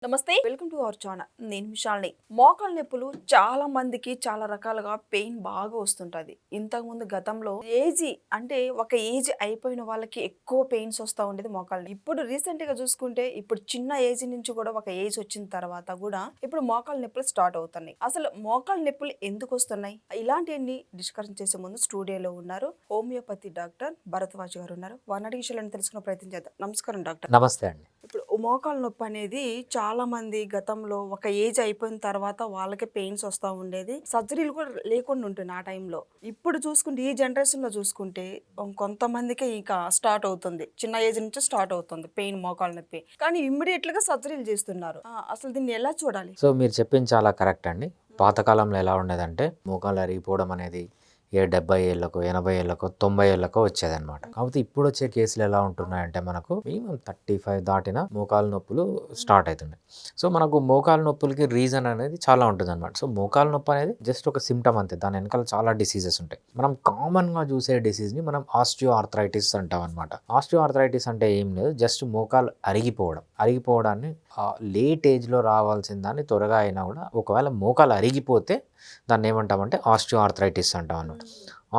నమస్తే, welcome to our channel. నేను విశాల్ని. మోకాళ్ళ నొప్పులు చాలా మందికి చాలా రకాలుగా పెయిన్ బాగా వస్తుంటది. ఇంతకుముందు గతంలో ఒక ఏజ్ అయిపోయిన వాళ్ళకి ఎక్కువ పెయిన్స్ వస్తూ ఉండేది మోకాళ్ళు. ఇప్పుడు రీసెంట్ గా చూసుకుంటే ఇప్పుడు చిన్న ఏజ్ నుంచి కూడా ఒక ఏజ్ వచ్చిన తర్వాత కూడా ఇప్పుడు మోకాళ్ళ నొప్పులు స్టార్ట్ అవుతున్నాయి. అసలు మోకాళ్ళ నొప్పులు ఎందుకు వస్తున్నాయి? ఇలాంటివన్నీ డిస్కషన్ చేసే ముందు స్టూడియోలో ఉన్నారు హోమియోపతి డాక్టర్ భరద్వాజ్ గారు ఉన్నారు. వారిని విషయాలను తెలుసుకునే ప్రయత్నం చేద్దాం. నమస్కారం డాక్టర్. నమస్తే అండి. ఇప్పుడు మోకాళ్ళ నొప్పి అనేది చాలా మంది గతంలో ఒక ఏజ్ అయిపోయిన తర్వాత వాళ్ళకి పెయిన్స్ వస్తూ ఉండేది. సర్జరీలు కూడా లేకుండా ఉంటుంది ఆ టైంలో. ఇప్పుడు చూసుకుంటే ఈ జనరేషన్లో చూసుకుంటే కొంతమందికి ఇంకా స్టార్ట్ అవుతుంది, చిన్న ఏజ్ నుంచి స్టార్ట్ అవుతుంది పెయిన్, మోకాళ్ళ నొప్పి. కానీ ఇమ్మీడియట్గా సర్జరీలు చేస్తున్నారు. అసలు దీన్ని ఎలా చూడాలి? సో మీరు చెప్పింది చాలా కరెక్ట్ అండి. పాతకాలంలో ఎలా ఉండేదంటే మోకాళ్ళు అరిగిపోవడం అనేది 70 ఏళ్ళకో 80 ఏళ్ళకో 90 ఏళ్ళకో వచ్చేదన్నమాట. కాకపోతే ఇప్పుడు వచ్చే కేసులు ఎలా ఉంటున్నాయంటే మనకు మినిమం 35 దాటిన మోకాలు నొప్పులు స్టార్ట్ అవుతున్నాయి. సో మనకు మోకాలు నొప్పులకి రీజన్ అనేది చాలా ఉంటుంది అనమాట. సో మోకాలు నొప్పి అనేది జస్ట్ ఒక సిమ్టమ్ అంతే. దాని వెనకాల చాలా డిసీజెస్ ఉంటాయి. మనం కామన్గా చూసే డిసీజ్ని మనం ఆస్టియో ఆర్థరైటిస్ అంటాం అనమాట. ఆస్టియో ఆర్థరైటిస్ అంటే ఏం లేదు, జస్ట్ మోకాలు అరిగిపోవడాన్ని లేట్ ఏజ్లో రావాల్సిన దాన్ని త్వరగా అయినా కూడా ఒకవేళ మోకాలు అరిగిపోతే దాన్ని ఏమంటామంటే ఆస్టియో ఆర్థరైటిస్ అంటాం అన్నమాట.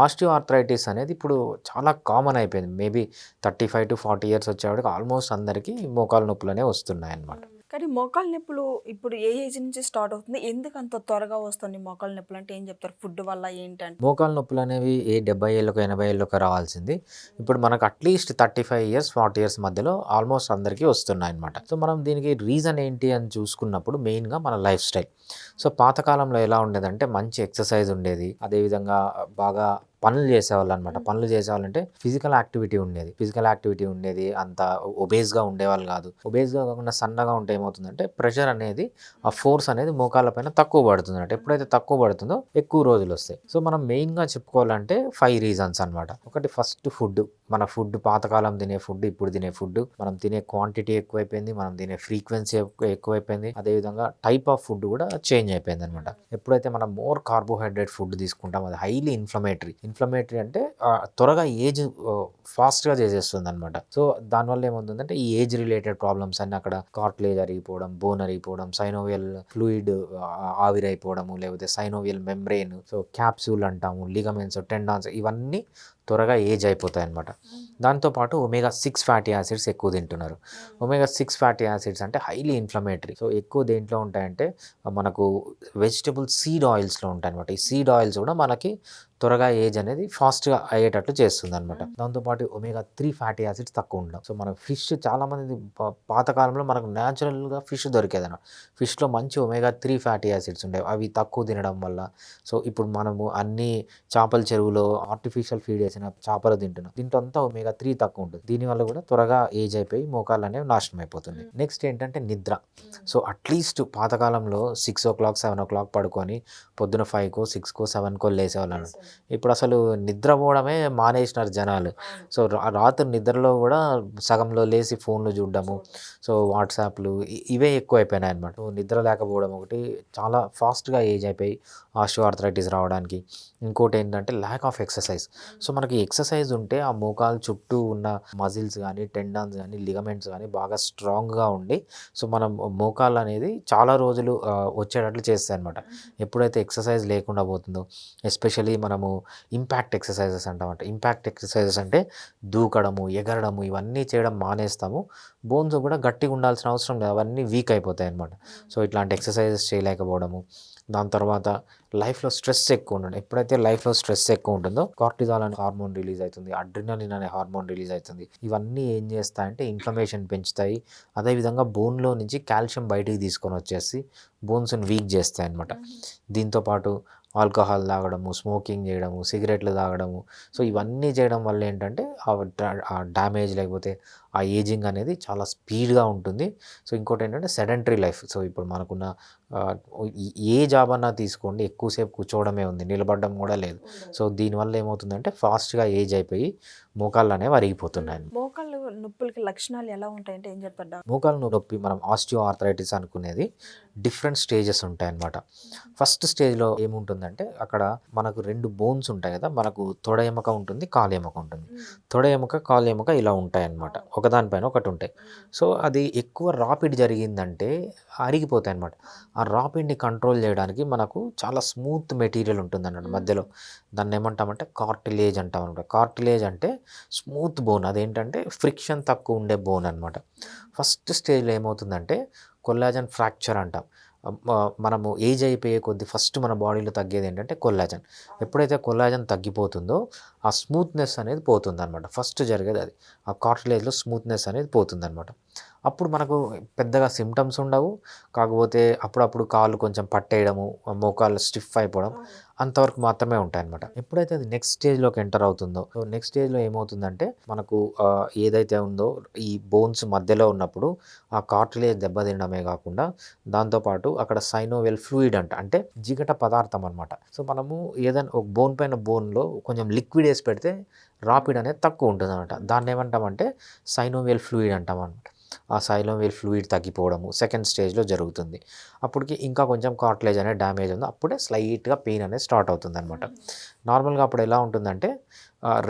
ఆస్టియో ఆర్థరైటిస్ అనేది ఇప్పుడు చాలా కామన్ అయిపోయింది. మేబీ 35 to 40 ఇయర్స్ వచ్చేవాడికి ఆల్మోస్ట్ అందరికీ మోకాలు నొప్పులనే వస్తున్నాయి అన్నమాట. కానీ మోకాళ్ళ నొప్పులు ఇప్పుడు ఏ ఏజ్ నుంచి స్టార్ట్ అవుతుంది? ఎందుకు అంత త్వరగా వస్తుంది మోకాళ్ళ నొప్పులు? అంటే ఏం చెప్తారు? ఫుడ్ వల్ల ఏంటంటే? మోకాలు నొప్పులు అనేవి 70 ఏళ్ళకో 80 ఏళ్ళకో రావాల్సింది ఇప్పుడు మనకు అట్లీస్ట్ 35 ఇయర్స్ 40 ఇయర్స్ మధ్యలో ఆల్మోస్ట్ అందరికీ వస్తున్నాయి అనమాట. సో మనం దీనికి రీజన్ ఏంటి అని చూసుకున్నప్పుడు మెయిన్గా మన లైఫ్ స్టైల్. సో పాతకాలంలో ఎలా ఉండేదంటే మంచి ఎక్సర్సైజ్ ఉండేది, అదేవిధంగా బాగా పనులు చేసేవాళ్ళు అనమాట. పనులు చేసేవాళ్ళంటే ఫిజికల్ యాక్టివిటీ ఉండేది. అంత ఒబేస్గా ఉండేవాళ్ళు కాదు. ఒబేస్గా కాకుండా సన్నగా ఉంటే ఏమవుతుందంటే ప్రెషర్ అనేది, ఆ ఫోర్స్ అనేది మోకాళ్ళ పైన తక్కువ పడుతుంది అంటే. ఎప్పుడైతే తక్కువ పడుతుందో ఎక్కువ రోజులు వస్తాయి. సో మనం మెయిన్గా చెప్పుకోవాలంటే 5 రీజన్స్ అనమాట. ఒకటి ఫస్ట్ ఫుడ్. మన ఫుడ్, పాతకాలం తినే ఫుడ్, ఇప్పుడు తినే ఫుడ్, మనం తినే క్వాంటిటీ ఎక్కువైపోయింది, మనం తినే ఫ్రీక్వెన్సీ ఎక్కువైపోయింది, అదేవిధంగా టైప్ ఆఫ్ ఫుడ్ కూడా చేంజ్ అయిపోయింది అనమాట. ఎప్పుడైతే మనం మోర్ కార్బోహైడ్రేట్ ఫుడ్ తీసుకుంటాం అది హైలీ ఇన్ఫ్లమేటరీ అంటే త్వరగా ఏజ్ ఫాస్ట్గా చేసేస్తుంది అనమాట. సో దానివల్ల ఏమవుతుందంటే ఈ ఏజ్ రిలేటెడ్ ప్రాబ్లమ్స్ అన్ని అక్కడ కార్టిలేజ్ అరిగిపోవడం, బోన్ అరిగిపోవడం, సైనోవియల్ ఫ్లూయిడ్ ఆవిరైపోవడము, లేకపోతే సైనోవియల్ మెంబ్రెయిన్, సో క్యాప్సూల్ అంటాము, లిగమెంట్స్, టెండాన్స్, ఇవన్నీ త్వరగా ఏజ్ అయిపోతాయి అనమాట. దాంతోపాటు ఒమేగా 6 ఫ్యాటీ యాసిడ్స్ ఎక్కువ తింటున్నారు. ఒమేగా 6 ఫ్యాటీ యాసిడ్స్ అంటే హైలీ ఇన్ఫ్లమేటరీ. సో ఎక్కువ దేంట్లో ఉంటాయంటే మనకు వెజిటబుల్ సీడ్ ఆయిల్స్లో ఉంటాయి అనమాట. ఈ సీడ్ ఆయిల్స్ కూడా మనకి త్వరగా ఏజ్ అనేది ఫాస్ట్గా అయ్యేటట్లు చేస్తుంది అనమాట. దాంతోపాటు ఒమేగా 3 ఫ్యాటీ యాసిడ్స్ తక్కువ ఉండడం. సో మనకు ఫిష్ చాలామంది పాతకాలంలో మనకు న్యాచురల్గా ఫిష్ దొరికేది అనమాట. ఫిష్లో మంచి ఒమేగా 3 ఫ్యాటీ యాసిడ్స్ ఉండేవి. అవి తక్కువ తినడం వల్ల సో ఇప్పుడు మనము అన్ని చేపల చెరువులో ఆర్టిఫిషియల్ ఫీడ్ వేసిన చేపలు తింటున్నాం. దీంట్లో అంతా ఒమేగా 3 తక్కువ ఉంటుంది. దీనివల్ల కూడా త్వరగా ఏజ్ అయిపోయి మోకాళ్ళు అనేవి నాశనం అయిపోతుంది. నెక్స్ట్ ఏంటంటే నిద్ర. సో అట్లీస్ట్ పాతకాలంలో 6 o'clock 7 o'clock పడుకొని పొద్దున 5కో 6కో 7కో లేసేవాళ్ళు. ఇప్పుడు అసలు నిద్రపోవడమే మానేసినారు జనాలు. సో రాత్రి నిద్రలో కూడా సగంలో లేచి ఫోన్లు చూడడము, సో వాట్సాప్లు ఇవే ఎక్కువ అయిపోయినాయి అనమాట. నిద్ర లేకపోవడం ఒకటి, చాలా ఫాస్ట్గా ఏజ్ అయిపోయి ఆస్టియో ఆర్థరైటిస్ రావడానికి. ఇంకోటి ఏంటంటే ల్యాక్ ఆఫ్ ఎక్సర్సైజ్. సో మనకి ఎక్సర్సైజ్ ఉంటే ఆ మోకాలు చుట్టూ ఉన్న మజిల్స్ కానీ, టెండాన్స్ కానీ, లిగమెంట్స్ కానీ బాగా స్ట్రాంగ్గా ఉండి సో మనం మోకాలు అనేది చాలా రోజులు వచ్చేటట్లు చేస్తాయి అనమాట. ఎప్పుడైతే ఎక్సర్సైజ్ లేకుండా పోతుందో, ఎస్పెషలీ మనము ఇంపాక్ట్ ఎక్సర్సైజెస్ అంటామంట. ఇంపాక్ట్ ఎక్సర్సైజెస్ అంటే దూకడము, ఎగరడము, ఇవన్నీ చేయడం మానేస్తాము. బోన్స్ కూడా గట్టిగా ఉండాల్సిన అవసరం లేదు, అవన్నీ వీక్ అయిపోతాయి అనమాట. సో ఇట్లాంటి ఎక్సర్సైజెస్ చేయలేకపోవడము. దాని తర్వాత లైఫ్లో స్ట్రెస్ ఎక్కువ ఉండడం. ఎప్పుడైతే లైఫ్లో స్ట్రెస్ ఎక్కువ ఉంటుందో కార్టిజాల్ అనే హార్మోన్ రిలీజ్ అవుతుంది, అడ్రినలిన్ అనే హార్మోన్ రిలీజ్ అవుతుంది. ఇవన్నీ ఏం చేస్తాయంటే ఇన్ఫ్లమేషన్ పెంచుతాయి. అదేవిధంగా బోన్లో నుంచి కాల్షియం బయటికి తీసుకొని వచ్చేసి బోన్స్ని వీక్ చేస్తాయి అన్నమాట. దీంతోపాటు ఆల్కహాల్ తాగడము, స్మోకింగ్ చేయడము, సిగరెట్లు తాగడము, సో ఇవన్నీ చేయడం వల్ల ఏంటంటే ఆ డ్యామేజ్ లేకపోతే ఆ ఏజింగ్ అనేది చాలా స్పీడ్గా ఉంటుంది. సో ఇంకోటి ఏంటంటే సెడెంటరీ లైఫ్. సో ఇప్పుడు మనకున్న ఏ జాబ్ అన్నా తీసుకోండి, ఎక్కువసేపు కూర్చోవడమే ఉంది, నిలబడడం కూడా లేదు. సో దీనివల్ల ఏమవుతుందంటే ఫాస్ట్గా ఏజ్ అయిపోయి మోకాళ్ళు అనేవి అరిగిపోతున్నాయి. మోకాళ్ళ నొప్పులకి లక్షణాలు ఎలా ఉంటాయంటే ఏం చెప్తారు డాక్టర్? మోకాలు నొప్పి మనం ఆస్టియో ఆర్థరైటిస్ అనుకునేది డిఫరెంట్ స్టేజెస్ ఉంటాయన్నమాట. ఫస్ట్ స్టేజ్లో ఏముంటుందంటే అక్కడ మనకు 2 బోన్స్ ఉంటాయి కదా. మనకు తొడ ఎముక ఉంటుంది, కాలు ఎముక ఉంటుంది. తొడ ఎముక, కాలు ఎముక ఇలా ఉంటాయన్నమాట. ఒకదానిపైన ఒకటి ఉంటాయి. సో అది ఎక్కువ రాపిడ్ జరిగిందంటే అరిగిపోతాయి అన్నమాట. ఆ రాపిడ్ని కంట్రోల్ చేయడానికి మనకు చాలా స్మూత్ మెటీరియల్ ఉంటుందన్నమాట మధ్యలో. దాన్ని ఏమంటామంటే కార్టిలేజ్ అంటాం అనమాట. కార్టిలేజ్ అంటే స్మూత్ బోన్, అదేంటంటే ఫ్రిక్షన్ తక్కువ ఉండే బోన్ అనమాట. ఫస్ట్ స్టేజ్లో ఏమవుతుందంటే కొల్లాజన్ ఫ్రాక్చర్ అంటాం. మనము ఏజ్ అయిపోయే కొద్దీ ఫస్ట్ మన బాడీలో తగ్గేది ఏంటంటే కొల్లాజన్. ఎప్పుడైతే కొల్లాజన్ తగ్గిపోతుందో ఆ స్మూత్నెస్ అనేది పోతుందన్నమాట. ఫస్ట్ జరిగేది అది. ఆ కార్టిలేజ్లో స్మూత్నెస్ అనేది పోతుందన్నమాట. అప్పుడు మనకు పెద్దగా సిమ్టమ్స్ ఉండవు. కాకపోతే అప్పుడప్పుడు కాళ్ళు కొంచెం పట్టేయడము, మోకాళ్ళు స్టిఫ్ అయిపోవడం అంతవరకు మాత్రమే ఉంటాయన్నమాట. ఎప్పుడైతే అది నెక్స్ట్ స్టేజ్‌లోకి ఎంటర్ అవుతుందో, సో నెక్స్ట్ స్టేజ్‌లో ఏమవుతుందంటే మనకు ఏదైతే ఉందో ఈ బోన్స్ మధ్యలో ఉన్నప్పుడు ఆ కార్టిలేజ్ దెబ్బతినడమే కాకుండా దాంతో పాటు అక్కడ సైనోవియల్ ఫ్లూయిడ్ అంటే జిగట పదార్థం అనమాట. సో మనము ఏదైనా ఒక బోన్ పైన బోన్‌లో కొంచెం లిక్విడ్ ఏసి పెడితే రాపిడ్ అనేది తక్కువ ఉంటుందన్నమాట. దాన్ని ఏమంటామంటే సైనోవియల్ ఫ్లూయిడ్ అంటామన్నమాట. ఆ సైనోవియల్ ఫ్లూయిడ్ తగ్గిపోవడము సెకండ్ స్టేజ్‌లో జరుగుతుంది. అప్పటికి ఇంకా కొంచెం కార్టిలేజ్ అనేది డ్యామేజ్ ఉంది. అప్పుడే స్లైట్‌గా పెయిన్ అనేది స్టార్ట్ అవుతుందన్నమాట. నార్మల్‌గా అప్పుడు ఎలా ఉంటుందంటే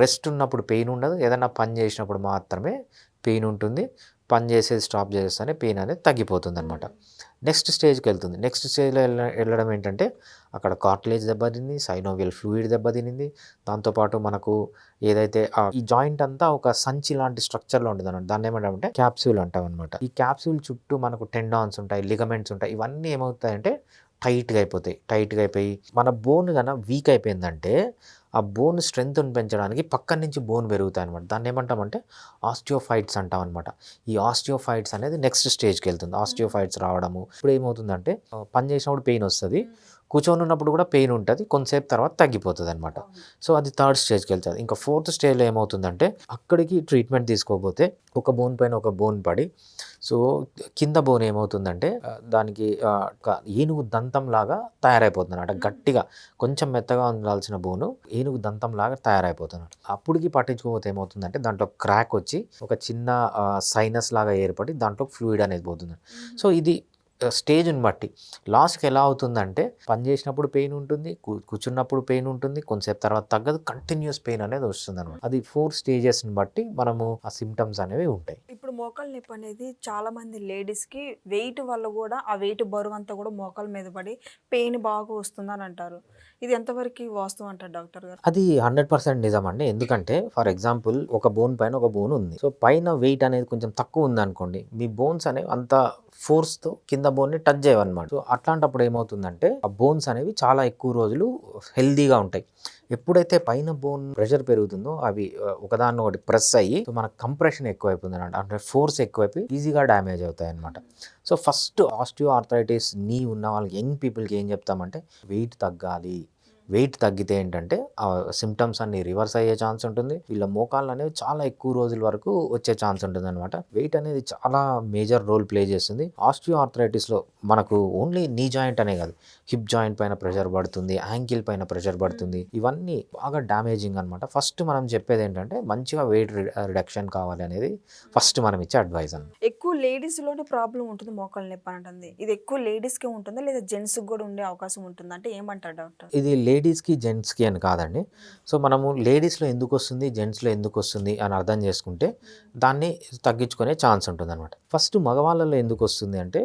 రెస్ట్ ఉన్నప్పుడు పెయిన్ ఉండదు. ఏదైనా పని చేసినప్పుడు మాత్రమే పెయిన్ ఉంటుంది. పని చేసేది స్టాప్ చేసేస్తేనే పెయిన్ అనేది తగ్గిపోతుందన్నమాట. నెక్స్ట్ స్టేజ్‌కి వెళ్తుంది. నెక్స్ట్ స్టేజ్‌లో వెళ్ళడం ఏంటంటే అక్కడ కార్టిలేజ్ దెబ్బతింది, సైనోవియల్ ఫ్లూయిడ్ దెబ్బతినింది. దాంతోపాటు మనకు ఏదైతే ఈ జాయింట్ అంతా ఒక సంచి లాంటి స్ట్రక్చర్‌లో ఉంటుందన్నమాట. దాన్ని ఏమంటామంటే క్యాప్సూల్ అంటామన్నమాట. ఈ క్యాప్సూల్ చుట్టూ మనకు టెండాన్స్ ఉంటాయి, లిగమెంట్స్ ఉంటాయి. ఇవన్నీ ఏమవుతాయంటే టైట్‌గా అయిపోయి మన బోన్ గన వీక్ అయిపోయిందంటే ఆ బోన్ స్ట్రెంగ్త్‌ని పెంచడానికి పక్కన నుంచి బోన్ పెరుగుతాయన్నమాట. దాన్ని ఏమంటామంటే ఆస్టియోఫైట్స్ అంటామన్నమాట. ఈ ఆస్టియోఫైట్స్ అనేది నెక్స్ట్ స్టేజ్‌కి వెళ్తుంది. ఆస్టియోఫైట్స్ రావడము. ఇప్పుడు ఏమవుతుందంటే పని చేసినప్పుడు పెయిన్ వస్తది. కూర్చొని ఉన్నప్పుడు కూడా పెయిన్ ఉంటది. కొంతసేపు తర్వాత తగ్గిపోతదన్నమాట. సో అది థర్డ్ స్టేజ్‌కి వెళ్తది. ఇంకా ఫోర్త్ స్టేజ్‌లో ఏమవుతుందంటే అక్కడికి ట్రీట్మెంట్ తీసుకోకపోతే ఒక బోన్ పైన ఒక బోన్ పడి సో కింద బోన్ ఏమవుతుందంటే దానికి ఒక ఏనుగు దంతంలాగా తయారైపోతుందన్నమాట. గట్టిగా కొంచెం మెత్తగా ఉండాల్సిన బోను ఏనుగు దంతంలాగా తయారైపోతుందన్నమాట. అప్పటికి పట్టించుకోకపోతే ఏమవుతుందంటే దాంట్లో క్రాక్ వచ్చి ఒక చిన్న సైనస్ లాగా ఏర్పడి దాంట్లో ఫ్లూయిడ్ అనేది పోతుంది. సో ఇది స్టేజ్‌ని బట్టి లాస్ట్‌కి ఎలా అవుతుందంటే పని చేసినప్పుడు పెయిన్ ఉంటుంది, కూర్చున్నప్పుడు పెయిన్ ఉంటుంది, కొంతసేపు తర్వాత తగ్గదు, కంటిన్యూస్ పెయిన్ అనేది వస్తుందన్నమాట. అది 4 స్టేజెస్‌ని బట్టి మనము ఆ సిమ్టమ్స్ అనేవి ఉంటాయి. ఇప్పుడు మోకాళ్ళ నొప్పి అనేది చాలా మంది లేడీస్‌కి వెయిట్ వల్ల కూడా ఆ వెయిట్ బరువంతా కూడా మోకాళ్ళ మీద పడి పెయిన్ బాగా వస్తుందని అంటారు. ఇది ఎంతవరకు వాస్తవం అంటారు డాక్టర్ గారు? అది 100% నిజమండి. ఎందుకంటే ఫర్ ఎగ్జాంపుల్ ఒక బోన్ పైన ఒక బోన్ ఉంది. సో పైన వెయిట్ అనేది కొంచెం తక్కువ ఉందనుకోండి, మీ బోన్స్ అనేవి అంత ఫోర్స్‌తో కింద బోన్‌ని టచ్ చేయవన్నమాట. సో అట్లాంటప్పుడు ఏమవుతుందంటే ఆ బోన్స్ అనేవి చాలా ఎక్కువ రోజులు హెల్తీగా ఉంటాయి. ఎప్పుడైతే పైన బోన్ ప్రెషర్ పెరుగుతుందో అవి ఒకదాన్నొకటి ప్రెస్ అయ్యి సో మనకు కంప్రెషన్ ఎక్కువైపోతుందన్నమాట. అంటే ఫోర్స్ ఎక్కువైపోయి ఈజీగా డ్యామేజ్ అవుతాయన్నమాట. So first osteoarthritis knee ఉన్న వాళ్ళకి యంగ్ పీపుల్‌కి ఏం చెప్తామంటే వెయిట్ తగ్గాలి. వెయిట్ తగ్గితే ఏంటంటే ఆ సిమ్టమ్స్ అన్నీ రివర్స్ అయ్యే ఛాన్స్ ఉంటుంది. వీళ్ళ మోకాళ్ళు అనేవి చాలా ఎక్కువ రోజుల వరకు వచ్చే ఛాన్స్ ఉంటుందన్నమాట. వెయిట్ అనేది చాలా మేజర్ రోల్ ప్లే చేస్తుంది. ఆస్టియో ఆర్థరైటిస్‌లో మనకు ఓన్లీ నీ జాయింట్ అనే కాదు, హిప్ జాయింట్ పైన ప్రెషర్ పడుతుంది, యాంకిల్ పైన ప్రెషర్ పడుతుంది. ఇవన్నీ బాగా డ్యామేజింగ్ అనమాట. ఫస్ట్ మనం చెప్పేది ఏంటంటే మంచిగా వెయిట్ రిడక్షన్ కావాలి అనేది ఫస్ట్ మనం ఇచ్చే అడ్వైస్ అన్నమాట. ఎక్కువ లేడీస్‌లోనే ప్రాబ్లమ్ ఉంటుంది మోకాళ్ళ నొప్పి అంటుంది. ఇది ఎక్కువ లేడీస్‌కే ఉంటుందా? లేదా జెంట్స్‌కి కూడా ఉండే అవకాశం ఉంటుందా? అంటే ఏమంటారు డాక్టర్? ఇది లేడీస్‌కి, జెంట్స్‌కి అని కాదండి. సో, మనము లేడీస్‌లో ఎందుకొస్తుంది, జెంట్స్‌లో ఎందుకొస్తుంది అని అర్థం చేసుకుంటే దాన్ని తగ్గించుకునే ఛాన్స్ ఉంటుందన్నమాట. ఫస్ట్ మగవాళ్ళలో ఎందుకొస్తుంది అంటే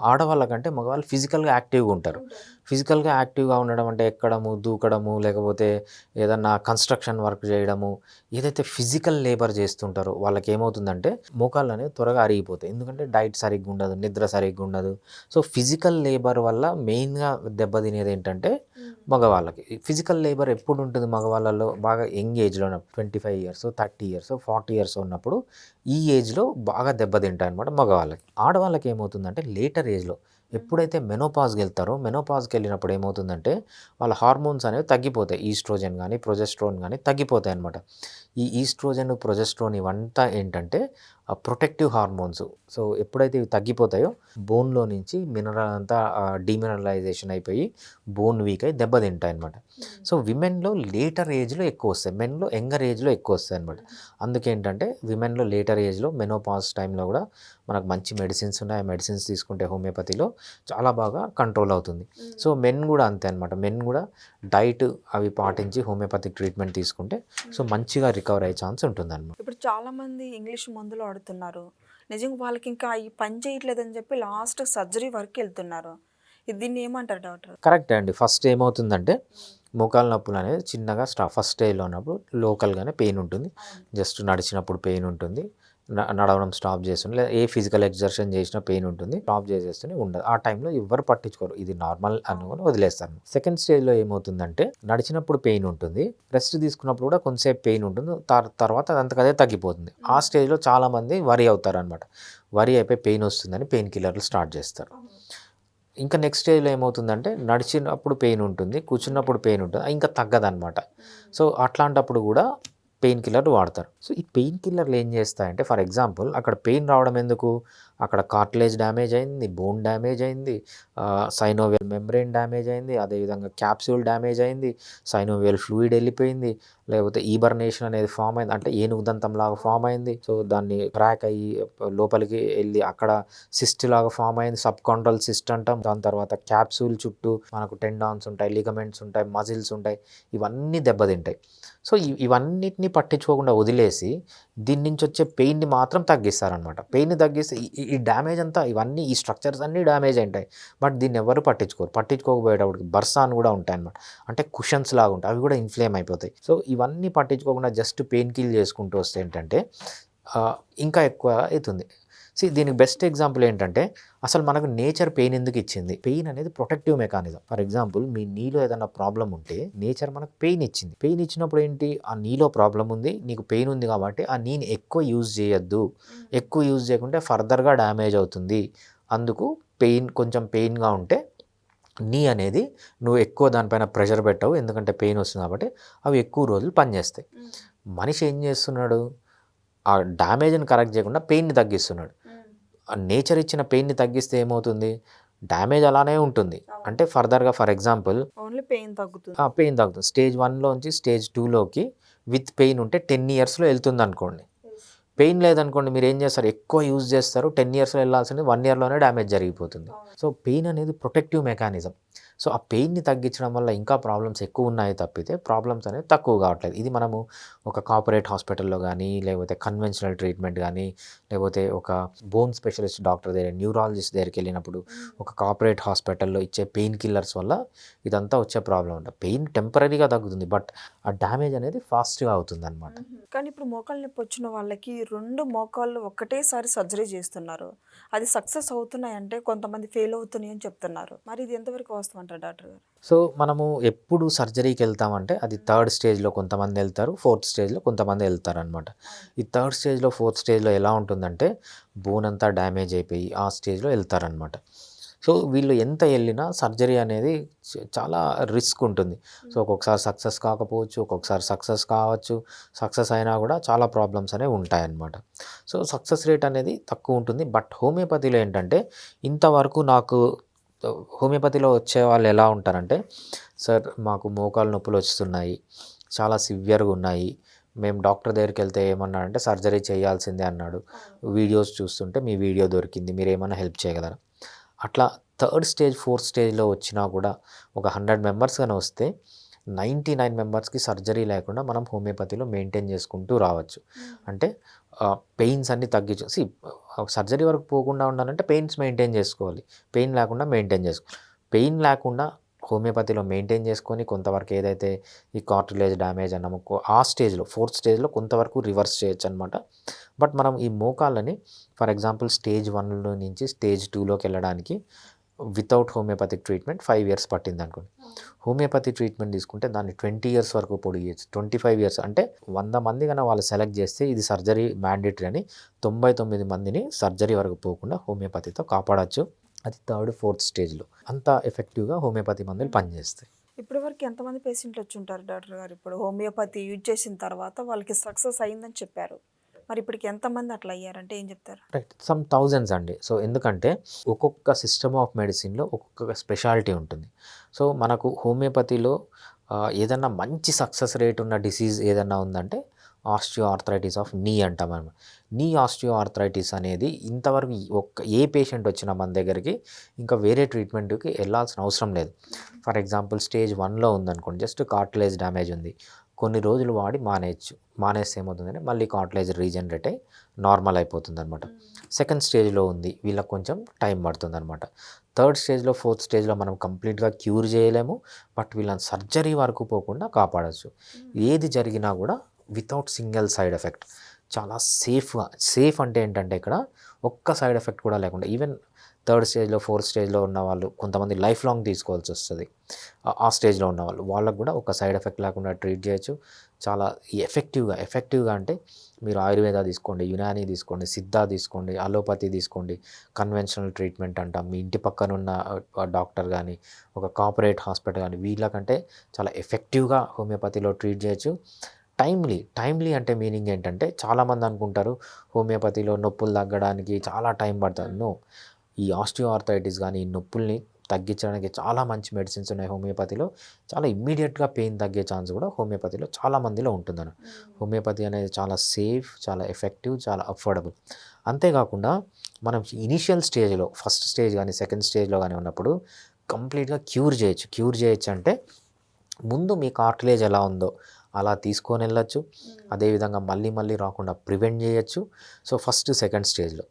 ఆడవాళ్ళ కంటే మగవాళ్ళు ఫిజికల్‌గా యాక్టివ్‌గా ఉంటారు. ఫిజికల్‌గా యాక్టివ్‌గా ఉండడం అంటే ఎక్కడము, దూకడము, లేకపోతే ఏదన్నా కన్‌స్ట్రక్షన్ వర్క్ చేయడము, ఏదైతే ఫిజికల్ లేబర్ చేస్తుంటారో వాళ్ళకేమవుతుందంటే మోకాళ్ళు అనేవి త్వరగా అరిగిపోతాయి. ఎందుకంటే డైట్ సరిగ్గా ఉండదు, నిద్ర సరిగ్గా ఉండదు. సో, ఫిజికల్ లేబర్ వల్ల మెయిన్‌గా దెబ్బతినేది ఏంటంటే మగవాళ్ళకి. ఫిజికల్ లేబర్ ఎప్పుడు ఉంటుంది మగవాళ్ళలో బాగా యంగ్ ఏజ్‌లో 25 ఇయర్స్, 30 ఇయర్స్, 40 ఇయర్స్ ఉన్నప్పుడు ఈ ఏజ్‌లో బాగా దెబ్బతింటాయన్నమాట మగవాళ్ళకి. ఆడవాళ్ళకి ఏమవుతుందంటే లేటర్ ఏజ్‌లో ఎప్పుడైతే మెనోపాజ్‌కి వెళ్తారో మెనోపాజ్‌కి వెళ్ళినప్పుడు ఏమవుతుందంటే వాళ్ళ హార్మోన్స్ అనేవి తగ్గిపోతాయి. ఈస్ట్రోజన్ గానీ, ప్రొజెస్ట్రాన్ గానీ తగ్గిపోతాయన్నమాట. ఈ ఈస్ట్రోజన్, ప్రొజెస్ట్రాన్ ఇవంతా ఏంటంటే ప్రొటెక్టివ్ హార్మోన్స్. సో ఎప్పుడైతే ఇవి తగ్గిపోతాయో బోన్‌లో నుంచి మినరల్ అంతా డీమినరలైజేషన్ అయిపోయి బోన్ వీక్ అయి దెబ్బతింటాయి అనమాట. సో విమెన్లో లేటర్ ఏజ్లో ఎక్కువ వస్తాయి, మెన్లో యంగర్ ఏజ్లో ఎక్కువ వస్తాయి అనమాట. అందుకేంటంటే విమెన్లో లేటర్ ఏజ్లో మెనోపాజ్ టైంలో కూడా మనకు మంచి మెడిసిన్స్ ఉన్నాయి. ఆ మెడిసిన్స్ తీసుకుంటే హోమియోపతిలో చాలా బాగా కంట్రోల్ అవుతుంది. సో మెన్ కూడా అంతే అనమాట. మెన్ కూడా డైట్ అవి పాటించి హోమియోపతిక్ ట్రీట్మెంట్ తీసుకుంటే సో మంచిగా రికవర్ అయ్యే ఛాన్స్ ఉంటుంది అనమాట. ఇప్పుడు చాలా మంది ఇంగ్లీష్ మందులు వాడుతున్నారు. నిజంగా వాళ్ళకి ఇంకా ఈ పని చేయట్లేదని చెప్పి లాస్ట్ సర్జరీ వరకు వెళ్తున్నారు. దీన్ని ఏమంటారు డాక్టర్? కరెక్టే అండి. ఫస్ట్ ఏమవుతుందంటే మోకాలు నొప్పులు అనేది చిన్నగా ఫస్ట్ స్టేజ్లో ఉన్నప్పుడు లోకల్గానే పెయిన్ ఉంటుంది. జస్ట్ నడిచినప్పుడు పెయిన్ ఉంటుంది, నడవడం స్టాప్ చేస్తుంది, లేదా ఏ ఫిజికల్ ఎక్సర్షన్ చేసినా పెయిన్ ఉంటుంది, స్టాప్ చేసేస్తూనే ఉండదు. ఆ టైంలో ఎవ్వరు పట్టించుకోరు, ఇది నార్మల్ అనుకుని వదిలేస్తారు. సెకండ్ స్టేజ్లో ఏమవుతుందంటే నడిచినప్పుడు పెయిన్ ఉంటుంది, రెస్ట్ తీసుకున్నప్పుడు కూడా కొంతసేపు పెయిన్ ఉంటుంది, తర్వాత అదంతకదే తగ్గిపోతుంది. ఆ స్టేజ్లో చాలామంది వరి అవుతారు అనమాట. వరి అయిపోయి పెయిన్ వస్తుందని పెయిన్ కిల్లర్లు స్టార్ట్ చేస్తారు. ఇంకా నెక్స్ట్ స్టేజ్లో ఏమవుతుందంటే నడిచినప్పుడు పెయిన్ ఉంటుంది, కూర్చున్నప్పుడు పెయిన్ ఉంటుంది, ఇంకా తగ్గదనమాట. సో అట్లాంటప్పుడు కూడా పెయిన్ కిల్లర్ వాడతారు. సో ఈ పెయిన్ కిల్లర్లు ఏం చేస్తాయంటే ఫర్ ఎగ్జాంపుల్ అక్కడ పెయిన్ రావడం ఎందుకు, అక్కడ కార్టిలేజ్ డ్యామేజ్ అయింది, బోన్ డ్యామేజ్ అయింది, సైనోవియల్ మెంబ్రెయిన్ డ్యామేజ్ అయింది, అదేవిధంగా క్యాప్సూల్ డ్యామేజ్ అయింది, సైనోవియల్ ఫ్లూయిడ్ వెళ్ళిపోయింది, లేకపోతే ఈబర్నేషన్ అనేది ఫామ్ అయింది, అంటే ఏనుగు దంతం లాగా ఫామ్ అయింది. సో దాన్ని క్రాక్ అయ్యి లోపలికి వెళ్ళి అక్కడ సిస్ట్ లాగా ఫామ్ అయింది, సబ్ కాండ్రల్ సిస్ట్ అంటాం. దాని తర్వాత క్యాప్సూల్ చుట్టూ మనకు టెండాన్స్ ఉంటాయి, లిగమెంట్స్ ఉంటాయి, మజిల్స్ ఉంటాయి, ఇవన్నీ దెబ్బతింటాయి. సో ఇవన్నిటిని పట్టించుకోకుండా వదిలేసి దీని నుంచి వచ్చే పెయిన్ని మాత్రం తగ్గిస్తారనమాట. పెయిన్ని తగ్గిస్తే ఈ డ్యామేజ్ అంతా ఇవన్నీ ఈ స్ట్రక్చర్స్ అన్నీ డ్యామేజ్ ఉంటాయి, బట్ దీన్ని ఎవరు పట్టించుకోరు. పట్టించుకోకపోయేటప్పటికి బర్సా అని కూడా ఉంటాయి అనమాట, అంటే కుషన్స్ లాగా ఉంటాయి, అవి కూడా ఇన్ఫ్లేమ్ అయిపోతాయి. సో ఇవన్నీ పట్టించుకోకుండా జస్ట్ పెయిన్ కిల్ చేసుకుంటూ వస్తే ఏంటంటే ఇంకా ఎక్కువ అవుతుంది. దీనికి బెస్ట్ ఎగ్జాంపుల్ ఏంటంటే అసలు మనకు నేచర్ పెయిన్ ఎందుకు ఇచ్చింది? పెయిన్ అనేది ప్రొటెక్టివ్ మెకానిజం. ఫర్ ఎగ్జాంపుల్ మీ నీలో ఏదైనా ప్రాబ్లం ఉంటే నేచర్ మనకు పెయిన్ ఇచ్చింది. పెయిన్ ఇచ్చినప్పుడు ఏంటి, ఆ నీలో ప్రాబ్లం ఉంది, నీకు పెయిన్ ఉంది కాబట్టి ఆ నీని ఎక్కువ యూజ్ చేయొద్దు, ఎక్కువ యూజ్ చేయకుంటే ఫర్దర్గా డ్యామేజ్ అవుతుంది. అందుకు కొంచెం పెయిన్గా ఉంటే నీ అనేది నువ్వు ఎక్కువ దానిపైన ప్రెషర్ పెట్టవు, ఎందుకంటే పెయిన్ వస్తుంది కాబట్టి అవి ఎక్కువ రోజులు పనిచేస్తాయి. మనిషి ఏం చేస్తున్నాడు, ఆ డ్యామేజ్ని కరెక్ట్ చేయకుండా పెయిన్ని తగ్గిస్తున్నాడు. నేచర్ ఇచ్చిన పెయిన్ని తగ్గిస్తే ఏమవుతుంది, డ్యామేజ్ అలానే ఉంటుంది. అంటే ఫర్దర్గా ఫర్ ఎగ్జాంపుల్ ఓన్లీ పెయిన్ తగ్గుతుంది. పెయిన్ తగ్గుతుంది. స్టేజ్ 1లోంచి స్టేజ్ 2లోకి విత్ పెయిన్ ఉంటే 10 ఇయర్స్లో వెళ్తుంది అనుకోండి. పెయిన్ లేదనుకోండి మీరు ఏం చేస్తారు, ఎక్కువ యూజ్ చేస్తారు, 10 ఇయర్స్లో వెళ్ళాల్సింది 1 ఇయర్లోనే డ్యామేజ్ జరిగిపోతుంది. సో పెయిన్ అనేది ప్రొటెక్టివ్ మెకానిజం. సో ఆ పెయిన్ని తగ్గించడం వల్ల ఇంకా ప్రాబ్లమ్స్ ఎక్కువ ఉన్నాయి తప్పితే ప్రాబ్లమ్స్ అనేవి తక్కువ కావట్లేదు. ఇది మనము ఒక కార్పొరేట్ హాస్పిటల్లో కానీ, లేకపోతే కన్వెన్షనల్ ట్రీట్మెంట్ కానీ, లేకపోతే ఒక బోన్ స్పెషలిస్ట్ డాక్టర్ దగ్గర, న్యూరాలజిస్ట్ దగ్గరికి వెళ్ళినప్పుడు ఒక కార్పొరేట్ హాస్పిటల్లో ఇచ్చే పెయిన్ కిల్లర్స్ వల్ల ఇదంతా వచ్చే ప్రాబ్లం ఉంటుంది. పెయిన్ టెంపరీగా తగ్గుతుంది, బట్ ఆ డ్యామేజ్ అనేది ఫాస్ట్గా అవుతుంది అనమాట. కానీ ఇప్పుడు మోకాలు నొప్పి వచ్చిన వాళ్ళకి 2 మోకాళ్ళు ఒకటేసారి సర్జరీ చేస్తున్నారు. అది సక్సెస్ అవుతున్నాయంటే కొంతమంది ఫెయిల్ అవుతున్నాయి అని చెప్తున్నారు. మరి ఇది ఎంతవరకు వాస్తవం అంటారు డాక్టర్ గారు? సో మనము ఎప్పుడు సర్జరీకి వెళ్తామంటే అది 3rd స్టేజ్లో కొంతమంది వెళ్తారు, 4th స్టేజ్లో కొంతమంది వెళ్తారు అనమాట. ఈ 3rd స్టేజ్లో 4th స్టేజ్లో ఎలా ఉంటుందంటే బోన్ అంతా డ్యామేజ్ అయిపోయి ఆ స్టేజ్లో వెళ్తారనమాట. సో వీళ్ళు ఎంత వెళ్ళినా సర్జరీ అనేది చాలా రిస్క్ ఉంటుంది. సో ఒక్కొక్కసారి సక్సెస్ కాకపోవచ్చు, ఒక్కొక్కసారి సక్సెస్ కావచ్చు, సక్సెస్ అయినా కూడా చాలా ప్రాబ్లమ్స్ అనేవి ఉంటాయన్నమాట. సో సక్సెస్ రేట్ అనేది తక్కువ ఉంటుంది. బట్ హోమియోపతిలో ఏంటంటే ఇంతవరకు నాకు హోమియోపతిలో వచ్చే వాళ్ళు ఎలా ఉంటారంటే, సార్ మాకు మోకాలు నొప్పులు వస్తున్నాయి, చాలా సివియర్గా ఉన్నాయి, మేము డాక్టర్ దగ్గరికి వెళ్తే ఏమన్నాడంటే సర్జరీ చేయాల్సిందే అన్నాడు, వీడియోస్ చూస్తుంటే మీ వీడియో దొరికింది, మీరు ఏమైనా హెల్ప్ చేయగలరా? అట్లా 3rd స్టేజ్ 4th స్టేజ్లో వచ్చినా కూడా ఒక 100 మెంబర్స్ కానీ వస్తే 99 మెంబర్స్కి సర్జరీ లేకుండా మనం హోమియోపతిలో మెయింటైన్ చేసుకుంటూ రావచ్చు. అంటే పెయిన్స్ అన్నీ తగ్గించు సర్జరీ వరకు పోకుండా ఉండాలంటే పెయిన్స్ మెయింటైన్ చేసుకోవాలి, పెయిన్ లేకుండా మెయింటైన్ చేసుకోవాలి. పెయిన్ లేకుండా హోమియోపతిలో మెయింటైన్ చేసుకొని కొంతవరకు ఏదైతే ఈ కార్టిలేజ్ డ్యామేజ్ అన్నామో ఆ స్టేజ్లో 4th స్టేజ్లో కొంతవరకు రివర్స్ చేయొచ్చు అనమాట. బట్ మనం ఈ మోకాళ్ళని ఫర్ ఎగ్జాంపుల్ స్టేజ్ 1 నుంచి స్టేజ్ 2లోకి వెళ్ళడానికి వితౌట్ హోమియోపతిక్ ట్రీట్మెంట్ 5 ఇయర్స్ పట్టింది అనుకోండి. హోమియోపతి ట్రీట్మెంట్ తీసుకుంటే దాన్ని 20 ఇయర్స్ వరకు పొడిగేయచ్చు. 25 ఇయర్స్ అంటే 100 మంది కన్నా వాళ్ళు సెలెక్ట్ చేస్తే ఇది సర్జరీ మ్యాండేటరీ అని 99 మందిని సర్జరీ వరకు పోకుండా హోమియోపతితో కాపాడచ్చు. అది 3rd 4th స్టేజ్లో అంత ఎఫెక్టివ్గా హోమియోపతి మందులు పనిచేస్తాయి. ఇప్పటి వరకు ఎంతమంది పేషెంట్లు వచ్చి ఉంటారు డాక్టర్ గారు? ఇప్పుడు హోమియోపతి యూజ్ చేసిన తర్వాత వాళ్ళకి సక్సెస్ అయిందని చెప్పారు. మరి ఇప్పటికి ఎంతమంది అట్లా అయ్యారంటే ఏం చెప్తారు? రైట్. సమ్ థౌజండ్స్ అండి. సో, ఎందుకంటే ఒక్కొక్క సిస్టమ్ ఆఫ్ మెడిసిన్‌లో ఒక్కొక్క స్పెషాలిటీ ఉంటుంది. సో, మనకు హోమియోపతిలో ఏదన్నా మంచి సక్సెస్ రేట్ ఉన్న డిసీజ్ ఏదన్నా ఉందంటే ఆస్టియో ఆర్థరైటిస్ ఆఫ్ నీ అంటాం మనం. నీ ఆస్టియో ఆర్థరైటిస్ అనేది ఇంతవరకు ఏ పేషెంట్ వచ్చినా మన దగ్గరికి ఇంకా వేరే ట్రీట్మెంట్‌కి ఎళ్ళాల్సిన అవసరం లేదు. ఫర్ ఎగ్జాంపుల్ స్టేజ్ 1లో ఉందనుకోండి, జస్ట్ కార్టిలేజ్ డ్యామేజ్ ఉంది. కొన్ని రోజులు వాడి మానేయొచ్చు. మానేస్తే ఏమవుతుందంటే మళ్ళీ కార్టిలేజ్ రీజనరేట్ అయ్యి నార్మల్ అయిపోతుందనమాట. సెకండ్ స్టేజ్‌లో ఉంది. వీళ్ళకి కొంచెం టైం పడుతుందనమాట. థర్డ్ స్టేజ్‌లో, ఫోర్త్ స్టేజ్‌లో మనం కంప్లీట్‌గా క్యూర్ చేయలేము. బట్ వీళ్ళని సర్జరీ వరకు పోకుండా కాపాడొచ్చు. ఏది జరిగినా కూడా వితౌట్ సింగిల్ సైడ్ ఎఫెక్ట్. చాలా సేఫ్‌గా, సేఫ్ అంటే ఏంటంటే ఇక్కడ ఒక్క సైడ్ ఎఫెక్ట్ కూడా లేకుండా ఈవెన్ థర్డ్ స్టేజ్‌లో, ఫోర్త్ స్టేజ్‌లో ఉన్నవాళ్ళు కొంతమంది లైఫ్ లాంగ్ తీసుకోవాల్సొస్తది. ఆ స్టేజ్‌లో ఉన్నవాళ్ళు. వాళ్ళకి కూడా ఒక సైడ్ ఎఫెక్ట్ లేకుండా ట్రీట్ చేయొచ్చు. చాలా ఎఫెక్టివ్‌గా అంటే మీరు ఆయుర్వేద తీసుకోండి, యునాని తీసుకోండి, సిద్ధా తీసుకోండి, అలోపతి తీసుకోండి, కన్వెన్షనల్ ట్రీట్మెంట్ అంటాం. మీ ఇంటి పక్కనున్న డాక్టర్ గానీ, ఒక కార్పొరేట్ హాస్పిటల్ గానీ వీళ్ళకంటే చాలా ఎఫెక్టివ్‌గా హోమియోపతిలో ట్రీట్ చేయొచ్చు. టైమ్లీ అంటే మీనింగ్ ఏంటంటే చాలామంది అనుకుంటారు హోమియోపతిలో నొప్పులు తగ్గడానికి చాలా టైం పడుతుంది. నో. ఈ ఆస్టియో ఆర్థరైటిస్ గానీ, ఈ నొప్పుల్ని తగ్గించడానికి చాలా మంచి మెడిసిన్స్ ఉన్నాయి హోమియోపతిలో. చాలా ఇమ్మీడియట్‌గా పెయిన్ తగ్గే ఛాన్స్ కూడా హోమియోపతిలో చాలా మందిలో ఉంటుందన్న. హోమియోపతి అనేది చాలా సేఫ్, చాలా ఎఫెక్టివ్, చాలా అఫోర్డబుల్. అంతేకాకుండా మనం ఇనీషియల్ స్టేజ్‌లో ఫస్ట్ స్టేజ్ గానీ, సెకండ్ స్టేజ్‌లో గానీ ఉన్నప్పుడు కంప్లీట్‌గా క్యూర్ చేయొచ్చు. క్యూర్ చేయొచ్చు అంటే ముందు మీ కార్టిలేజ్ ఎలా ఉందో అలా తీసుకొనెళ్ళొచ్చు. అదేవిధంగా మళ్ళీ రాకుండా ప్రివెంట్ చేయొచ్చు. సో, ఫస్ట్, సెకండ్ స్టేజ్‌లో.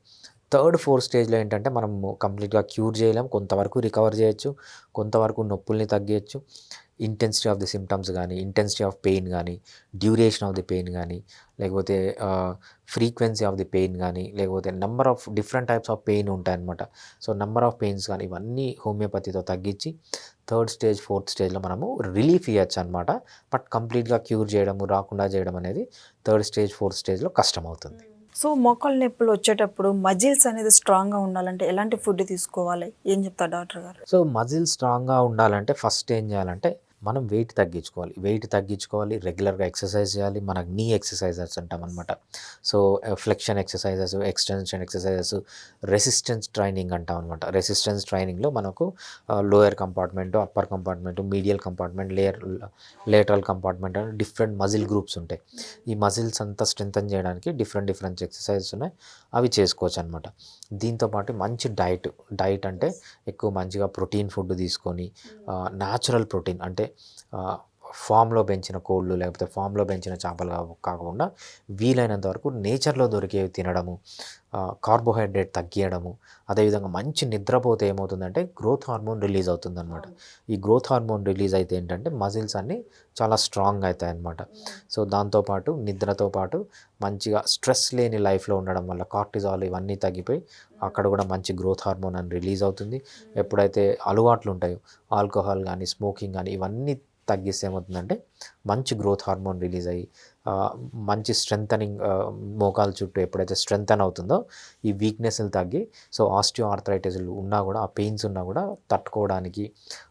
థర్డ్, ఫోర్త్ స్టేజ్‌లో ఏంటంటే మనము కంప్లీట్‌గా క్యూర్ చేయలేం. కొంతవరకు రికవర్ చేయొచ్చు. కొంతవరకు నొప్పుల్ని తగ్గియచ్చు. ఇంటెన్సిటీ ఆఫ్ ది సింప్టమ్స్ గానీ, ఇంటెన్సిటీ ఆఫ్ పెయిన్ గానీ, డ్యూరేషన్ ఆఫ్ ది పెయిన్ గానీ, లేకపోతే ఫ్రీక్వెన్సీ ఆఫ్ ది పెయిన్ గానీ, లేకపోతే number of different types of pain ఉంటాయన్నమాట. సో, నంబర్ ఆఫ్ పెయిన్స్ గానీ ఇవన్నీ హోమియోపతితో తగ్గించి థర్డ్ స్టేజ్, ఫోర్త్ స్టేజ్‌లో మనము రిలీఫ్ ఇయ్యొచ్చనమాట. బట్ కంప్లీట్‌గా క్యూర్ చేయడము, రాకుండా చేయడం అనేది థర్డ్ స్టేజ్, ఫోర్త్ స్టేజ్‌లో కష్టమవుతుంది. సో మోకాళ్ళ నొప్పులు వచ్చేటప్పుడు మజిల్స్ అనేది స్ట్రాంగ్‌గా ఉండాలంటే ఎలాంటి ఫుడ్ తీసుకోవాలి? ఏం చెప్తారు డాక్టర్ గారు? సో, మజిల్ స్ట్రాంగ్‌గా ఉండాలంటే ఫస్ట్ ఏం చేయాలంటే మనం వెయిట్ తగ్గించుకోవాలి. రెగ్యులర్‌గా ఎక్సర్సైజ్ చేయాలి. మనకు నీ ఎక్సర్సైజెస్ అంటామనమాట. So, flexion exercises, extension exercises, resistance training అంటామనమాట. రెసిస్టెన్స్ ట్రైనింగ్‌లో మనకు lower compartment, upper compartment, medial compartment, lateral compartment అని డిఫరెంట్ మజిల్ గ్రూప్స్ ఉంటాయి. ఈ మజిల్స్ అంతా స్ట్రెంథెన్ చేయడానికి డిఫరెంట్ ఎక్సర్సైజెస్ ఉన్నాయి. అవి చేసుకోవచ్చు అనమాట. దీంతోపాటు మంచి డైట్ అంటే ఎక్కువ మంచిగా ప్రోటీన్ ఫుడ్ తీసుకొని న్యాచురల్ ప్రోటీన్ అంటే ఫామ్‌లో పెంచిన కోళ్ళు లేకపోతే ఫామ్‌లో పెంచిన చేపలు కాకుండా వీలైనంత వరకు నేచర్‌లో దొరికేవి తినడము, కార్బోహైడ్రేట్ తగ్గియడము, అదేవిధంగా మంచి నిద్రపోతే ఏమవుతుందంటే గ్రోత్ హార్మోన్ రిలీజ్ అవుతుందన్నమాట. ఈ గ్రోత్ హార్మోన్ రిలీజ్ అయితే ఏంటంటే మజిల్స్ అన్నీ చాలా స్ట్రాంగ్ అవుతాయన్నమాట. సో, దాంతోపాటు నిద్రతో పాటు మంచిగా స్ట్రెస్ లేని లైఫ్‌లో ఉండడం వల్ల కార్టిజాల్ ఇవన్నీ తగ్గిపోయి అక్కడ కూడా మంచి గ్రోత్ హార్మోన్ అని రిలీజ్ అవుతుంది. ఎప్పుడైతే అలవాట్లు ఉంటాయో ఆల్కహాల్ గానీ, స్మోకింగ్ గానీ ఇవన్నీ తగ్గిస్తే ఏమవుతుందంటే మంచి గ్రోత్ హార్మోన్ రిలీజ్ అయ్యి మంచి స్ట్రెంథనింగ్ మోకాలు చుట్టూ ఎప్పుడైతే స్ట్రెంథన్ అవుతుందో ఈ వీక్నెస్లు తగ్గి సో, ఆస్టియో ఆర్థరైటిస్‌లు ఉన్నా కూడా ఆ పెయిన్స్ ఉన్నా కూడా తట్టుకోవడానికి,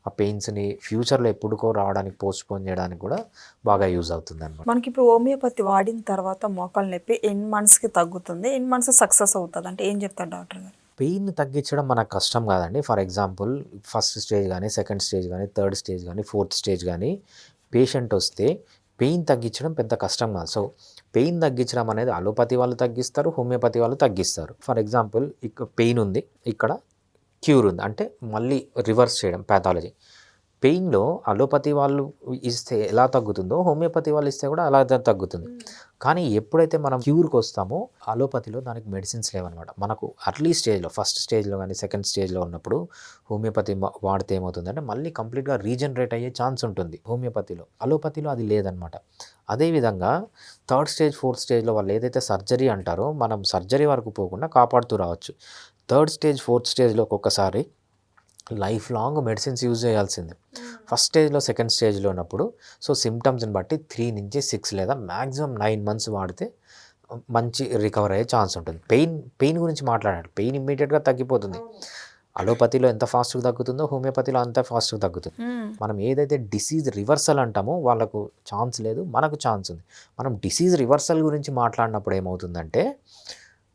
ఆ పెయిన్స్‌ని ఫ్యూచర్‌లో ఎప్పుడుకో రావడానికి పోస్ట్‌పోన్ చేయడానికి కూడా బాగా యూజ్ అవుతుందన్నమాట. మనకి ఇప్పుడు హోమియోపతి వాడిన తర్వాత మోకాళ్ళ నొప్పి ఎన్ని మంత్స్‌కి తగ్గుతుంది? ఎన్ని మంత్స్ సక్సెస్ అవుతది? అంటే ఏం చెప్తారు డాక్టర్ గారు? పెయిన్ తగ్గించడం మనకు కష్టం కాదండి. ఫర్ ఎగ్జాంపుల్ ఫస్ట్ స్టేజ్ గానీ, సెకండ్ స్టేజ్ గానీ, థర్డ్ స్టేజ్ గానీ, ఫోర్త్ స్టేజ్ గానీ పేషెంట్ వస్తే పెయిన్ తగ్గించడం పెద్ద కష్టం కాదు. సో, పెయిన్ తగ్గించడం అనేది అలోపతి వాళ్ళు తగ్గిస్తారు, హోమియోపతి వాళ్ళు తగ్గిస్తారు. ఫర్ ఎగ్జాంపుల్ పెయిన్ ఉంది, ఇక్కడ క్యూర్ ఉంది. అంటే మళ్ళీ రివర్స్ చేయడం పాథాలజీ. పెయిన్‌లో అలోపతి వాళ్ళు ఇస్తే ఎలా తగ్గుతుందో హోమియోపతి వాళ్ళు ఇస్తే కూడా అలా తగ్గుతుంది. కానీ ఎప్పుడైతే మనం క్యూర్‌కొస్తామో అలోపతిలో దానికి మెడిసిన్స్ లేవనమాట. మనకు ఎర్లీ స్టేజ్‌లో ఫస్ట్ స్టేజ్‌లో గానీ, సెకండ్ స్టేజ్‌లో ఉన్నప్పుడు హోమియోపతి వాడితే ఏమవుతుందంటే మళ్ళీ కంప్లీట్‌గా రీజనరేట్ అయ్యే ఛాన్స్ ఉంటుంది హోమియోపతిలో. అలోపతిలో అది లేదనమాట. అదేవిధంగా థర్డ్ స్టేజ్, ఫోర్త్ స్టేజ్‌లో వాళ్ళు ఏదైతే సర్జరీ అంటారో మనం సర్జరీ వరకు పోకుండా కాపాడుతూ రావచ్చు. థర్డ్ స్టేజ్, ఫోర్త్ స్టేజ్‌లో ఒక్కొక్కసారి లైఫ్ లాంగ్ మెడిసిన్స్ యూజ్ చేయాల్సిందే. ఫస్ట్ స్టేజ్‌లో, సెకండ్ స్టేజ్‌లో ఉన్నప్పుడు సో, సింప్టమ్స్‌ని బట్టి 3-6 లేదా మాక్సిమం 9 మంత్స్ వాడితే మంచి రికవర్ అయ్యే ఛాన్స్ ఉంటుంది. పెయిన్ గురించి మాట్లాడాడు. పెయిన్ ఇమ్మీడియట్‌గా తగ్గిపోతుంది. అలోపతిలో ఎంత ఫాస్ట్గా తగ్గుతుందో హోమియోపతిలో అంత ఫాస్ట్గా తగ్గుతుంది. మనం ఏదైతే డిసీజ్ రివర్సల్ అంటామో వాళ్ళకు ఛాన్స్ లేదు, మనకు ఛాన్స్ ఉంది. మనం డిసీజ్ రివర్సల్ గురించి మాట్లాడినప్పుడు ఏమవుతుందంటే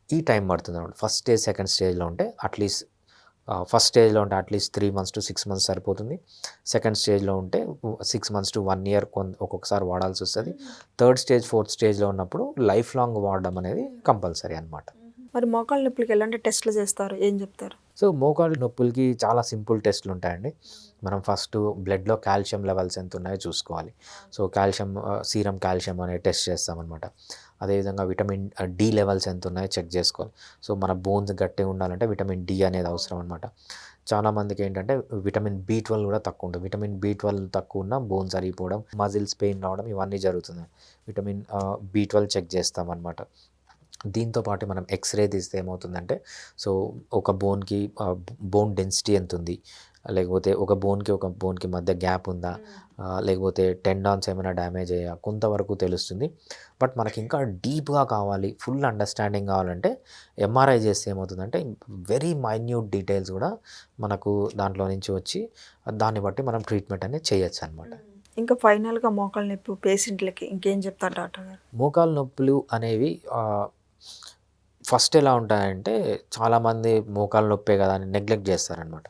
ఈ టైం పడుతుంది అనమాట. ఫస్ట్ స్టేజ్ సెకండ్ స్టేజ్లో ఉంటే అట్లీస్ట్ ఫస్ట్ స్టేజ్లో ఉంటే అట్లీస్ట్ 3 months to 6 months సరిపోతుంది. సెకండ్ స్టేజ్లో ఉంటే 6 months to 1 year ఒక్కొక్కసారి వాడాల్సి వస్తుంది. థర్డ్ స్టేజ్ ఫోర్త్ స్టేజ్లో ఉన్నప్పుడు లైఫ్ లాంగ్ వాడడం అనేది కంపల్సరీ అనమాట. మరి మోకాళ్ళ నొప్పులకి ఎలాంటి టెస్ట్లు చేస్తారు, ఏం చెప్తారు? సో మోకాలు నొప్పులకి చాలా సింపుల్ టెస్ట్లు ఉంటాయండి. మనం ఫస్ట్ బ్లడ్లో కాల్షియం లెవెల్స్ ఎంత ఉన్నాయో చూసుకోవాలి. సో కాల్షియం సీరం కాల్షియం అనే టెస్ట్ చేస్తామన్నమాట. అదేవిధంగా విటమిన్ డి లెవెల్స్ ఎంత ఉన్నాయో చెక్ చేసుకోవాలి. సో మన బోన్స్ గట్టిగా ఉండాలంటే విటమిన్ డి అనేది అవసరం అనమాట. చాలామందికి ఏంటంటే విటమిన్ B12 కూడా తక్కువ ఉంటుంది. విటమిన్ B12 తక్కువ ఉన్న బోన్స్ అరిగిపోవడం, మజిల్స్ పెయిన్ రావడం ఇవన్నీ జరుగుతుంది. విటమిన్ B12 చెక్ చేస్తామన్నమాట. దీంతో పాటు మనం ఎక్స్రే తీస్తే ఏమవుతుందంటే సో ఒక బోన్కి బోన్ డెన్సిటీ ఎంత ఉంది, లేకపోతే ఒక బోన్కి మధ్య గ్యాప్ ఉందా, లేకపోతే టెండాన్స్ ఏమైనా డ్యామేజ్ అయ్యా కొంతవరకు తెలుస్తుంది. బట్ మనకి ఇంకా డీప్గా కావాలి, ఫుల్ అండర్స్టాండింగ్ కావాలంటే ఎంఆర్ఐ చేస్తే ఏమవుతుందంటే వెరీ మైన్యూట్ డీటెయిల్స్ కూడా మనకు దాంట్లో నుంచి వచ్చి దాన్ని బట్టి మనం ట్రీట్మెంట్ అనేది చేయొచ్చు అనమాట. ఇంకా ఫైనల్గా మోకాళ్ళ నొప్పి పేషెంట్లకి ఇంకేం చెప్తారు డాక్టర్ గారు? మోకాలు నొప్పులు అనేవి ఫస్ట్ ఎలా ఉంటాయంటే చాలామంది మోకాలు నొప్పే కదా అని నెగ్లెక్ట్ చేస్తారనమాట.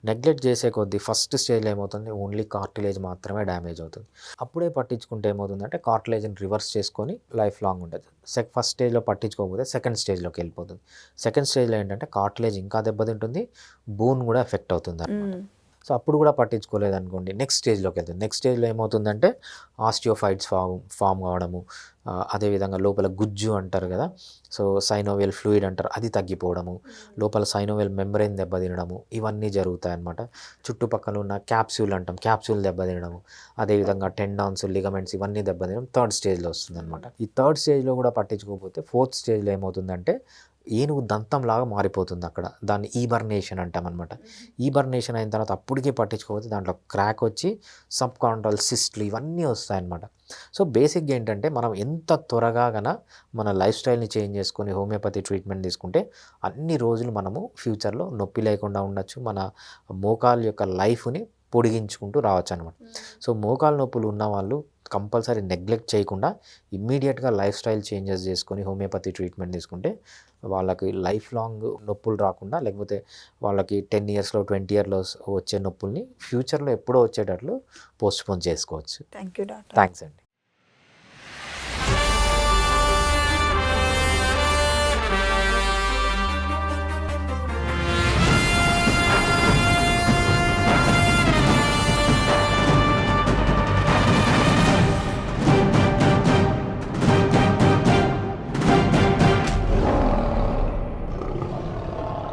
నెగ్లెక్ట్ చేసే కొద్దీ ఫస్ట్ స్టేజ్లో ఏమవుతుంది, ఓన్లీ కార్టిలేజ్ మాత్రమే డ్యామేజ్ అవుతుంది. అప్పుడే పట్టించుకుంటే ఏమవుతుందంటే కార్టిలేజ్ని రివర్స్ చేసుకొని లైఫ్ లాంగ్ ఉంటుంది. ఫస్ట్ స్టేజ్లో పట్టించుకోకపోతే సెకండ్ స్టేజ్లోకి వెళ్ళిపోతుంది. సెకండ్ స్టేజ్లో ఏంటంటే కార్టిలేజ్ ఇంకా దెబ్బతింటుంది, బోన్ కూడా ఎఫెక్ట్ అవుతుంది అనమాట. సో అప్పుడు కూడా పట్టించుకోలేదనుకోండి నెక్స్ట్ స్టేజ్లోకి వెళ్తుంది. నెక్స్ట్ స్టేజ్లో ఏమవుతుందంటే ఆస్టియోఫైట్స్ ఫామ్ కావడము, అదేవిధంగా లోపల గుజ్జు అంటారు కదా, సో సైనోవియల్ ఫ్లూయిడ్ అంటారు, అది తగ్గిపోవడము, లోపల సైనోవియల్ మెంబ్రెయిన్ దెబ్బతినడము ఇవన్నీ జరుగుతాయి అన్నమాట. చుట్టుపక్కల ఉన్న క్యాప్సూల్ అంటాం, క్యాప్సూల్ దెబ్బతినడము, అదేవిధంగా టెండాన్స్ లిగమెంట్స్ ఇవన్నీ దెబ్బతినడం థర్డ్ స్టేజ్లో వస్తుంది అనమాట. ఈ థర్డ్ స్టేజ్లో కూడా పట్టించుకోకపోతే ఫోర్త్ స్టేజ్లో ఏమవుతుందంటే ఏనుగు దంతంలాగా మారిపోతుంది. అక్కడ దాన్ని ఈబర్నేషన్ అంటాం అనమాట. ఈబర్నేషన్ అయిన తర్వాత అప్పటికే పట్టించుకోకపోతే దాంట్లో క్రాక్ వచ్చి సబ్ కాంట్రల్ సిస్ట్లు ఇవన్నీ వస్తాయన్నమాట. సో బేసిక్గా ఏంటంటే మనం ఎంత త్వరగా మన లైఫ్ స్టైల్ని చేంజ్ చేసుకొని హోమియోపతి ట్రీట్మెంట్ తీసుకుంటే అన్ని రోజులు మనము ఫ్యూచర్లో నొప్పి లేకుండా ఉండొచ్చు, మన మోకాలు యొక్క లైఫ్ని పొడిగించుకుంటూ రావచ్చు అనమాట. సో మోకాలు నొప్పులు ఉన్న వాళ్ళు కంపల్సరీ నెగ్లెక్ట్ చేయకుండా ఇమ్మీడియట్గా లైఫ్ స్టైల్ చేంజెస్ చేసుకొని హోమియోపతి ట్రీట్మెంట్ తీసుకుంటే వాళ్ళకి లైఫ్ లాంగ్ నొప్పులు రాకుండా, లేకపోతే వాళ్ళకి 10 yearsలో 20 yearsలో వచ్చే నొప్పుల్ని ఫ్యూచర్లో ఎప్పుడో వచ్చేటట్లు పోస్ట్పోన్ చేసుకోవచ్చు. Thank you doctor. థ్యాంక్స్ అండి.